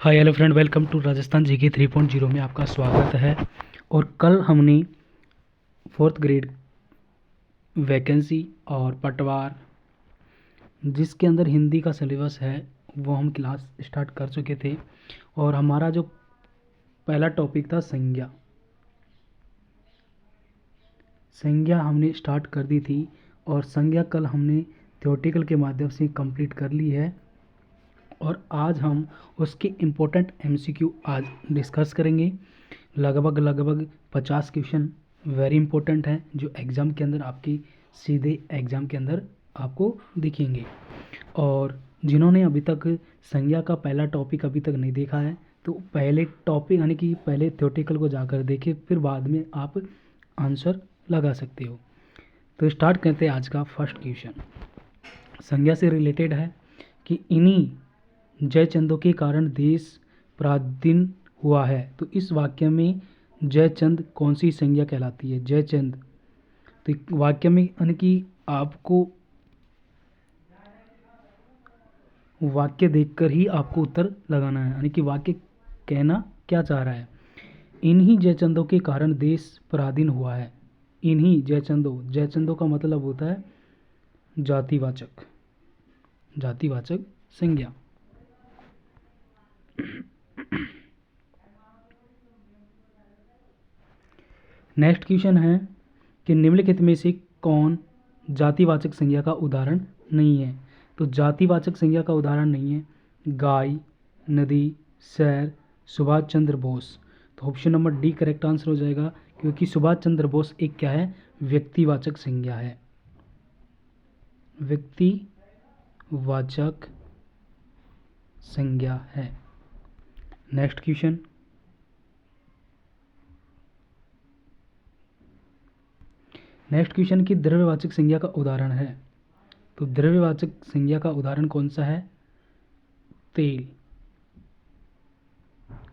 Hi hello friend, welcome to Rajasthan GK 3.0 में आपका स्वागत है। और कल हमने फोर्थ ग्रेड वैकेंसी और पटवार जिसके अंदर हिंदी का सिलेबस है वो हम क्लास स्टार्ट कर चुके थे। और हमारा जो पहला टॉपिक था संज्ञा हमने स्टार्ट कर दी थी। और संज्ञा कल हमने थ्योरेटिकल के माध्यम से कंप्लीट कर ली है। और आज हम उसके इम्पोर्टेंट एमसीक्यू आज डिस्कस करेंगे। लगभग 50 क्वेश्चन वेरी इंपॉर्टेंट हैं जो एग्ज़ाम के अंदर आपकी सीधे एग्ज़ाम के अंदर आपको दिखेंगे। और जिन्होंने अभी तक संज्ञा का पहला टॉपिक अभी तक नहीं देखा है तो पहले टॉपिक यानी कि पहले थ्योरेटिकल को जाकर देखें, फिर बाद में आप आंसर लगा सकते हो। तो स्टार्ट करते हैं आज का फर्स्ट क्वेश्चन। संज्ञा से रिलेटेड है कि इन्हीं जयचंदों के कारण देश पराधीन हुआ है। तो इस वाक्य में जयचंद कौन सी संज्ञा कहलाती है? जयचंद। तो वाक्य में यानी कि आपको वाक्य देखकर ही आपको उत्तर लगाना है, यानी कि वाक्य कहना क्या चाह रहा है। इन्हीं जयचंदों के कारण देश पराधीन हुआ है। इन्हीं जयचंदों का मतलब होता है जातिवाचक संज्ञा। नेक्स्ट क्वेश्चन है कि निम्नलिखित में से कौन जातिवाचक संज्ञा का उदाहरण नहीं है? तो जातिवाचक संज्ञा का उदाहरण नहीं है गाय, नदी, शहर, सुभाष चंद्र बोस। तो option number D correct answer हो जाएगा, क्योंकि सुभाष चंद्र बोस एक क्या है? व्यक्तिवाचक संज्ञा है। व्यक्तिवाचक संज्ञा है। Next question. की द्रव्यवाचक संज्ञा का उदाहरण है। तो द्रव्यवाचक संज्ञा का उदाहरण कौन सा है? तेल।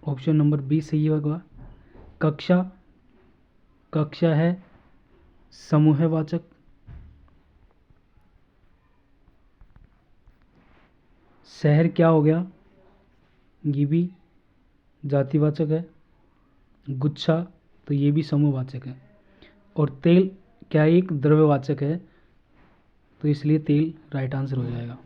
ऑप्शन नंबर बी सही होगा। कक्षा है समूहवाचक। शहर क्या हो गया? ये भी जातिवाचक है। गुच्छा तो ये भी समूहवाचक है। और तेल क्या एक द्रव्यवाचक है, तो इसलिए तेल राइट आंसर हो जाएगा।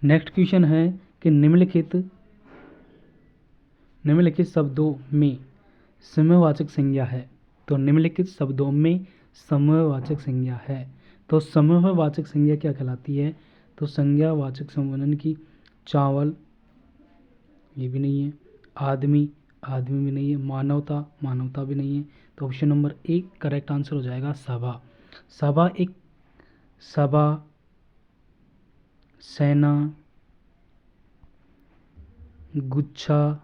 नेक्स्ट क्वेश्चन है कि निम्नलिखित शब्दों में समूहवाचक संज्ञा है। तो निम्नलिखित शब्दों में समूहवाचक संज्ञा है। तो समूहवाचक संज्ञा क्या कहलाती है? तो संज्ञावाचक संबंधन की चावल, ये भी नहीं है। आदमी भी नहीं है। मानवता भी नहीं है। तो option number A correct answer हो जाएगा सभा। सभा, सेना, गुच्छा,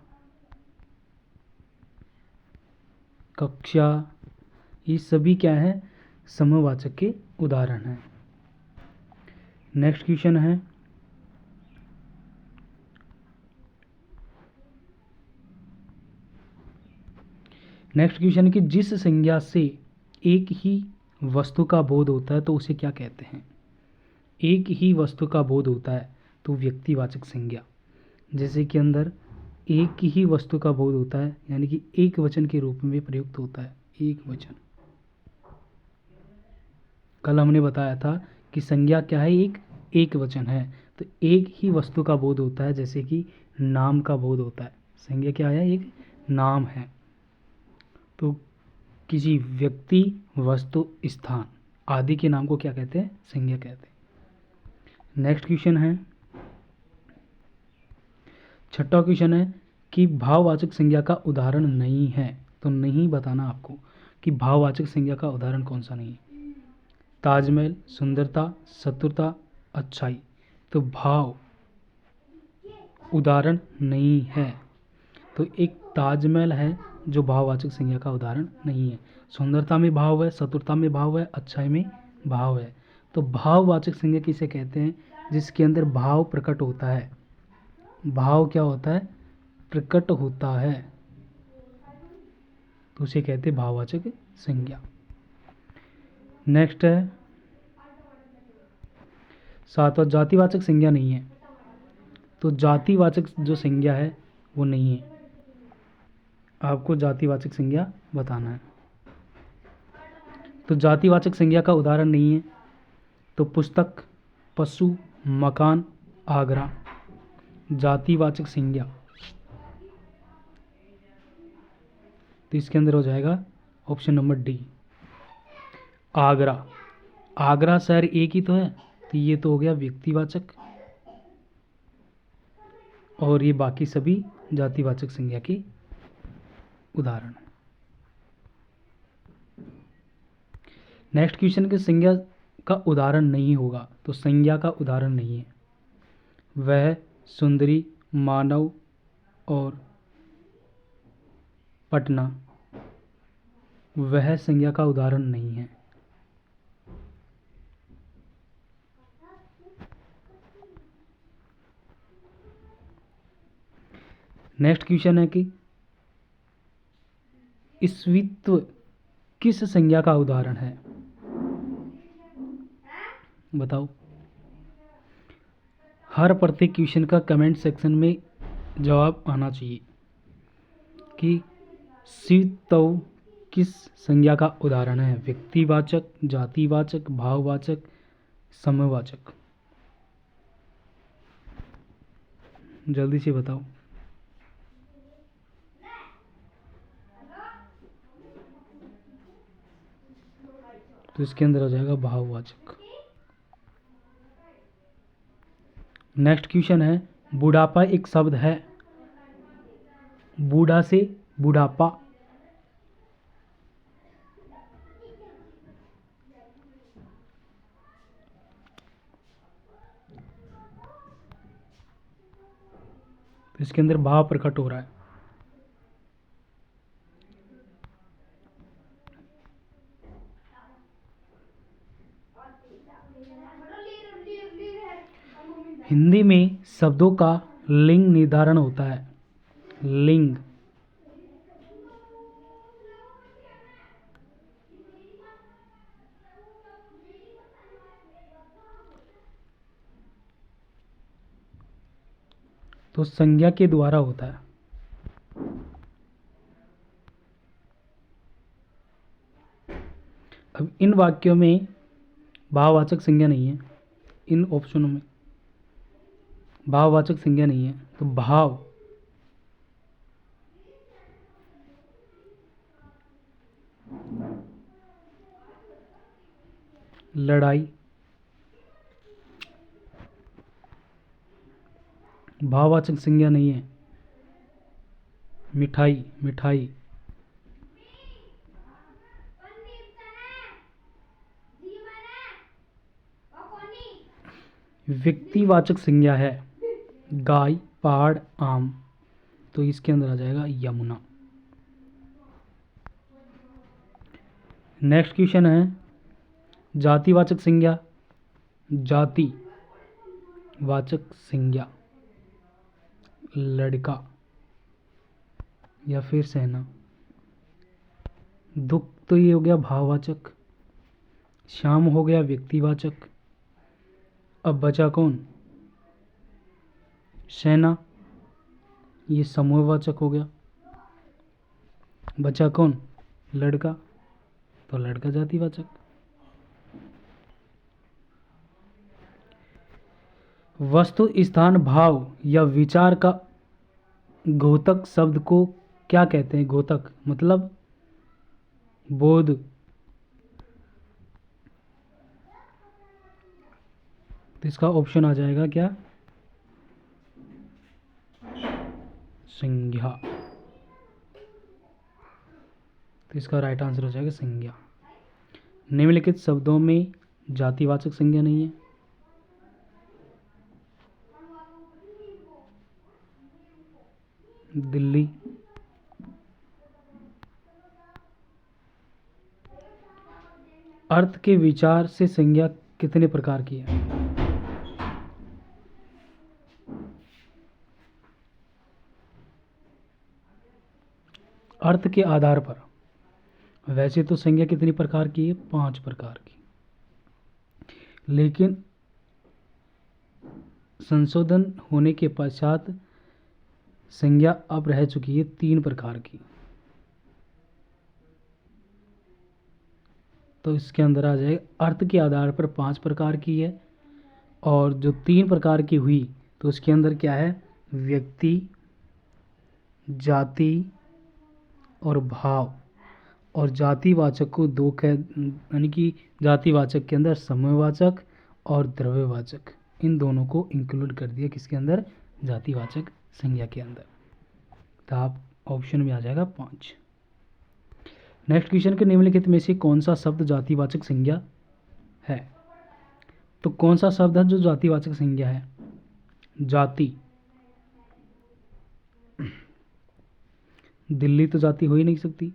कक्षा, ये सभी क्या है? समूहवाचक के उदाहरण हैं। नेक्स्ट क्वेश्चन है कि जिस संज्ञा से एक ही वस्तु का बोध होता है तो उसे क्या कहते हैं? एक ही वस्तु का बोध होता है तो व्यक्तिवाचक संज्ञा। जैसे कि अंदर एक ही वस्तु का बोध होता है, यानी कि एक वचन के रूप में प्रयुक्त होता है। एक वचन। कल हमने बताया था कि संज्ञा क्या है? एक वचन है। तो एक ही वस्तु का बोध होता है, जैसे कि नाम का बोध होता है। संज्ञा क्या है? एक नाम है। तो किसी व्यक्ति, वस्तु, स्थान आदि के नाम को क्या कहते हैं? संज्ञा कहते हैं। नेक्स्ट क्वेश्चन है, छठा क्वेश्चन है कि भाववाचक संज्ञा का उदाहरण नहीं है। तो नहीं बताना आपको कि भाववाचक संज्ञा का उदाहरण कौन सा नहीं है। ताजमहल, सुंदरता, चतुरता, अच्छाई। तो भाव उदाहरण नहीं है। तो एक ताजमहल है जो भाववाचक संज्ञा का उदाहरण नहीं है। सुंदरता में भाव है, चतुरता में भाव है, अच्छाई में भाव है। तो भाववाचक संज्ञा किसे कहते हैं? जिसके अंदर भाव प्रकट होता है। भाव क्या होता है? प्रकट होता है। तो उसे कहते भाववाचक संज्ञा। नेक्स्ट है 7वां, जातिवाचक संज्ञा नहीं है। तो जातिवाचक जो संज्ञा है वो नहीं है, आपको जातिवाचक संज्ञा बताना है। तो जातिवाचक संज्ञा का उदाहरण नहीं है, तो पुस्तक, पशु, मकान, आगरा जातिवाचक संज्ञा। तो इसके अंदर हो जाएगा option number D, Agra. Agra शहर एक ही तो है, तो ये तो हो गया व्यक्तिवाचक, और ये बाकी सभी जातिवाचक संज्ञा के उदाहरण। नेक्स्ट क्वेश्चन के संज्ञा का उदाहरण नहीं होगा, तो संज्ञा का उदाहरण नहीं है। वह, सुंदरी, मानव और पटना वह संज्ञा का उदाहरण नहीं है। नेक्स्ट क्वेश्चन है कि ईस्वित्व किस संज्ञा का उदाहरण है, बताओ। हर प्रत्येक क्वेश्चन का कमेंट सेक्शन में जवाब आना चाहिए कि ईस्वित्व किस संज्ञा का उदाहरण है, व्यक्तिवाचक, जातिवाचक, भाववाचक, समूहवाचक। जल्दी से बताओ। तो इसके अंदर हो जाएगा भाववाचक। नेक्स्ट क्वेश्चन है बुढ़ापा एक शब्द है, बूढ़ा से बुढ़ापा तो इसके अंदर भाव प्रकट हो रहा है। हिंदी में शब्दों का लिंग निर्धारण होता है, लिंग। तो संज्ञा के द्वारा होता है। अब इन वाक्यों में भाववाचक संज्ञा नहीं है, इन ऑप्शनों में भाववाचक संज्ञा नहीं है, तो भाव, लड़ाई, भाववाचक संज्ञा नहीं है, मिठाई, मिठाई, व्यक्तिवाचक संज्ञा है, गाय, पहाड़, आम। तो इसके अंदर आ जाएगा यमुना। नेक्स्ट क्वेश्चन है जातिवाचक संज्ञा, जाति वाचक संज्ञा, लड़का या फिर सेना। दुख तो ये हो गया भाववाचक, शाम हो गया व्यक्तिवाचक। अब बचा कौन, सेना, ये समूहवाचक हो गया। बचा कौन, लड़का, तो लड़का जातिवाचक। वस्तु, स्थान, भाव या विचार का घोतक शब्द को क्या कहते हैं, घोतक मतलब बोध। तो इसका ऑप्शन आ जाएगा क्या, संज्ञा। तो इसका राइट आंसर हो जाएगा संज्ञा। निम्नलिखित शब्दों में जातिवाचक संज्ञा नहीं है। दिल्ली, अर्थ के विचार से संज्ञा कितने प्रकार की है, अर्थ के आधार पर वैसे तो संज्ञा कितनी प्रकार की है? 5 प्रकार की, लेकिन संशोधन होने के पश्चात संज्ञा अब रह चुकी है 3 प्रकार की। तो इसके अंदर आ जाएगा अर्थ के आधार पर 5 प्रकार की है, और जो 3 प्रकार की हुई तो उसके अंदर क्या है? व्यक्ति, जाति और भाव। और जातिवाचक को दो कह, यानी कि जातिवाचक के अंदर समयवाचक और द्रव्यवाचक, इन दोनों को इंक्लूड कर दिया किसके अंदर? जातिवाचक संज्ञा के अंदर। तो आप ऑप्शन में आ जाएगा 5। नेक्स्ट क्वेश्चन के निम्नलिखित में से कौन सा शब्द जातिवाचक संज्ञा है? तो कौन सा शब्द है जो जातिवाचक संज्ञा है? जाति, दिल्ली तो जाति हो ही नहीं सकती।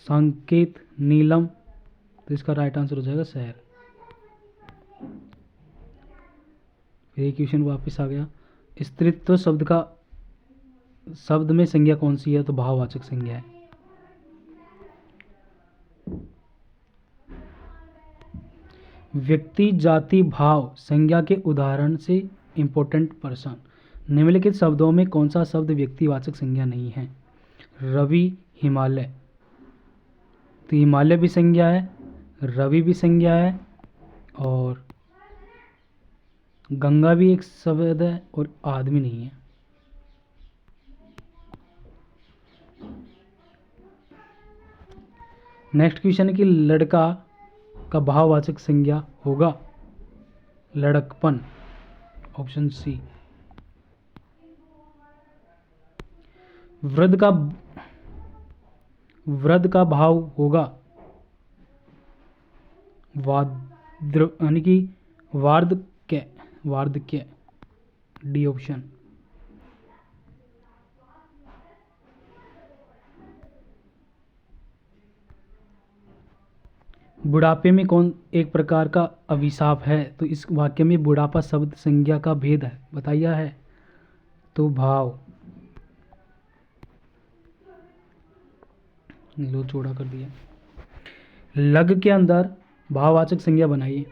संकेत, नीलम, तो इसका राइट आंसर हो जाएगा शहर। फिर ये क्वेश्चन वापस आ गया। स्त्रीत्व शब्द में संज्ञा कौन सी है? तो भाववाचक संज्ञा है। व्यक्ति, जाति, भाव संज्ञा के उदाहरण से इंपॉर्टेंट पर्सन। निम्नलिखित शब्दों में कौन सा शब्द व्यक्तिवाचक संज्ञा नहीं है? रवि, हिमालय, तो हिमालय भी संज्ञा है, रवि भी संज्ञा है, और गंगा भी एक शब्द है, और आदमी नहीं है। नेक्स्ट क्वेश्चन है कि लड़का का भाववाचक संज्ञा होगा लड़कपन, ऑप्शन सी। वृद्ध का भाव होगा यानी कि वार्धक्य, डी ऑप्शन। बुढ़ापे में कौन एक प्रकार का अभिशाप है? तो इस वाक्य में बुढ़ापा शब्द संज्ञा का भेद है बताया है, तो भाव। लो चौड़ा कर दिया। लग के अंदर भाववाचक संज्ञा बनाइए।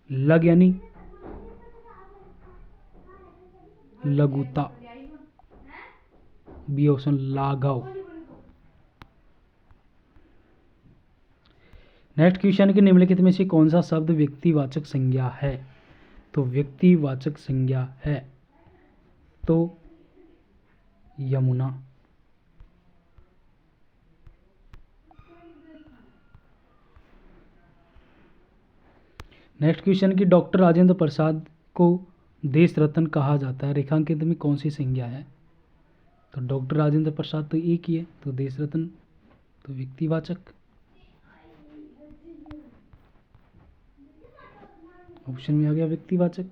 लग यानी लघुता, बी ऑप्शन लाघव। नेक्स्ट क्वेश्चन के निम्नलिखित में से कौन सा शब्द व्यक्तिवाचक संज्ञा है? तो व्यक्तिवाचक संज्ञा है तो यमुना। नेक्स्ट क्वेश्चन की डॉक्टर राजेंद्र प्रसाद को देश रत्न कहा जाता है, रेखांकित में कौन सी संज्ञा है? तो डॉक्टर राजेंद्र प्रसाद तो एक ही है, तो देश रत्न तो व्यक्तिवाचक, ऑप्शन में आ गया व्यक्तिवाचक।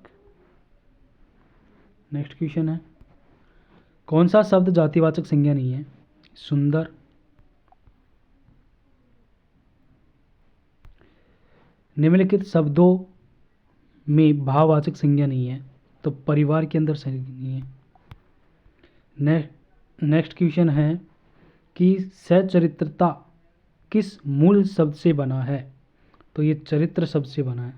नेक्स्ट क्वेश्चन है कौन सा शब्द जातिवाचक संज्ञा नहीं है? सुंदर, निम्नलिखित शब्दों में भाववाचक संज्ञा नहीं है, तो परिवार के अंदर संज्ञा नहीं है। नेक्स्ट क्वेश्चन है कि सचरित्रता किस मूल शब्द से बना है? तो ये चरित्र शब्द से बना है।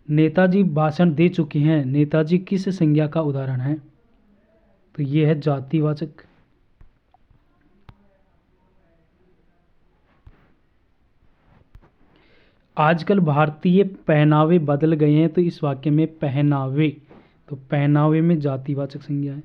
नेताजी भाषण दे चुके हैं, नेताजी किस संज्ञा का उदाहरण है? तो ये है जातिवाचक। आजकल भारतीय पहनावे बदल गए हैं, तो इस वाक्य में पहनावे, तो पहनावे में जातिवाचक संज्ञा है।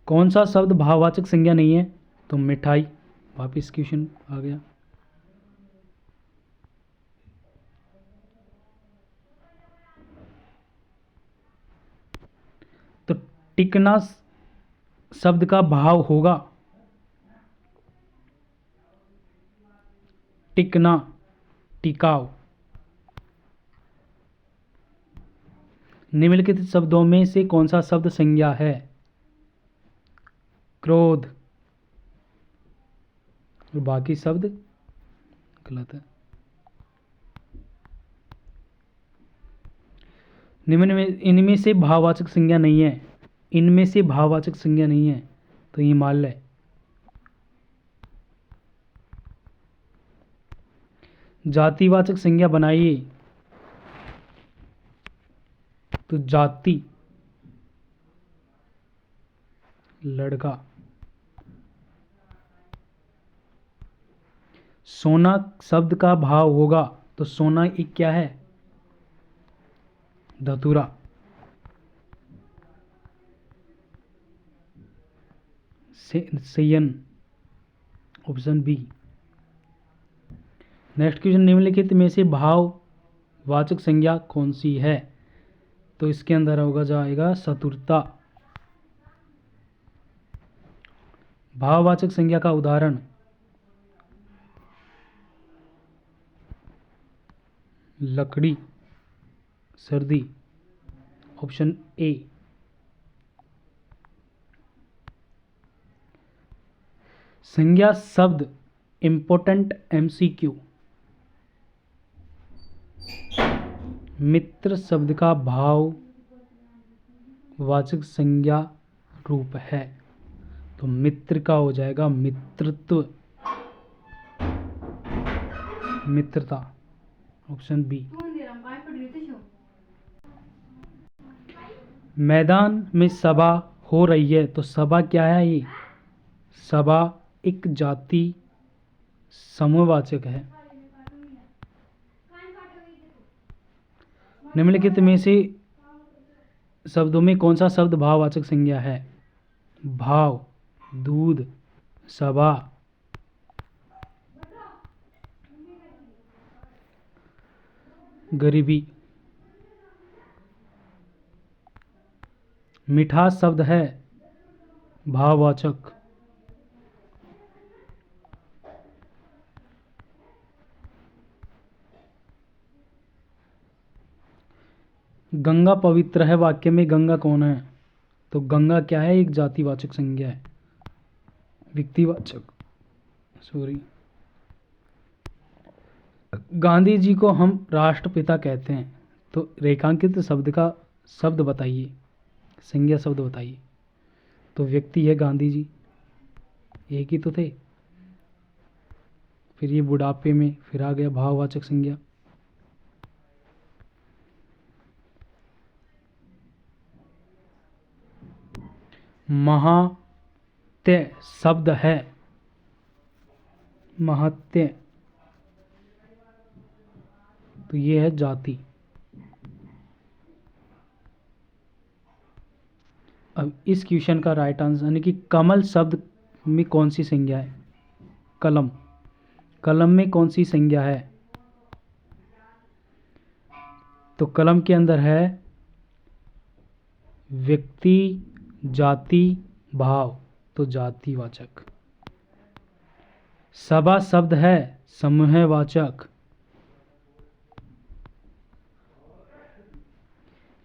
कौन सा शब्द भाववाचक संज्ञा नहीं है? तो मिठाई। वापिस क्वेश्चन आ गया। तो टिकना शब्द का भाव होगा टिकना, टिकाव। निम्नलिखित शब्दों में से कौन सा शब्द संज्ञा है? क्रोध। और बाकी शब्द गलत है। निम्न में इनमें से भाववाचक संज्ञा नहीं है, इनमें से भाववाचक संज्ञा नहीं है, तो हिमालय। जातिवाचक संज्ञा बनाइए, तो जाति, लड़का। सोना शब्द का भाव होगा, तो सोना एक क्या है, धतूरा। सयन, ऑप्शन बी। नेक्स्ट क्वेश्चन, निम्नलिखित में से भाववाचक संज्ञा कौन सी है, तो इसके अंदर होगा जाएगा चतुरता। भाववाचक संज्ञा का उदाहरण, लकड़ी, सर्दी, ऑप्शन ए। संज्ञा शब्द इंपॉर्टेंट एमसीक्यू। मित्र शब्द का भाववाचक संज्ञा रूप है, तो मित्र का हो जाएगा मित्रत्व, मित्रता, ऑप्शन बी। मैदान में सभा हो रही है, तो सभा क्या है, ये सभा एक जाति समूहवाचक है। निम्नलिखित में से शब्दों में कौन सा शब्द भाववाचक संज्ञा है, भाव, दूध, सभा। गरीबी। मिठास शब्द है भाववाचक। गंगा पवित्र है, वाक्य में गंगा कौन है, तो गंगा क्या है, एक जातिवाचक संज्ञा है, व्यक्तिवाचक, सॉरी। गांधी जी को हम राष्ट्रपिता कहते हैं, तो रेखांकित शब्द का शब्द बताइए, संज्ञा शब्द बताइए, तो व्यक्ति है गांधी जी, एक ही तो थे। फिर ये बुढ़ापे में फिर आ गया भाववाचक संज्ञा। महत्य शब्द है, महत्य, तो ये है जाति। अब इस क्वेश्चन का राइट आंसर यानी कि कमल शब्द में कौन सी संज्ञा है, कलम, कलम में कौन सी संज्ञा है, तो कलम के अंदर है व्यक्ति, जाति, भाव, तो जातिवाचक। सभा शब्द है समूहवाचक।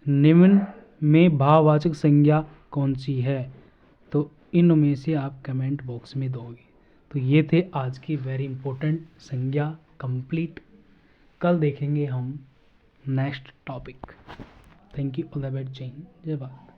निम्न में भाववाचक संज्ञा कौन सी है, तो इनमें से आप कमेंट बॉक्स में दोगे। तो ये थे आज की वेरी इंपॉर्टेंट संज्ञा कंप्लीट। कल देखेंगे हम next topic. Thank you, all the best, जय हिंद, जय भारत।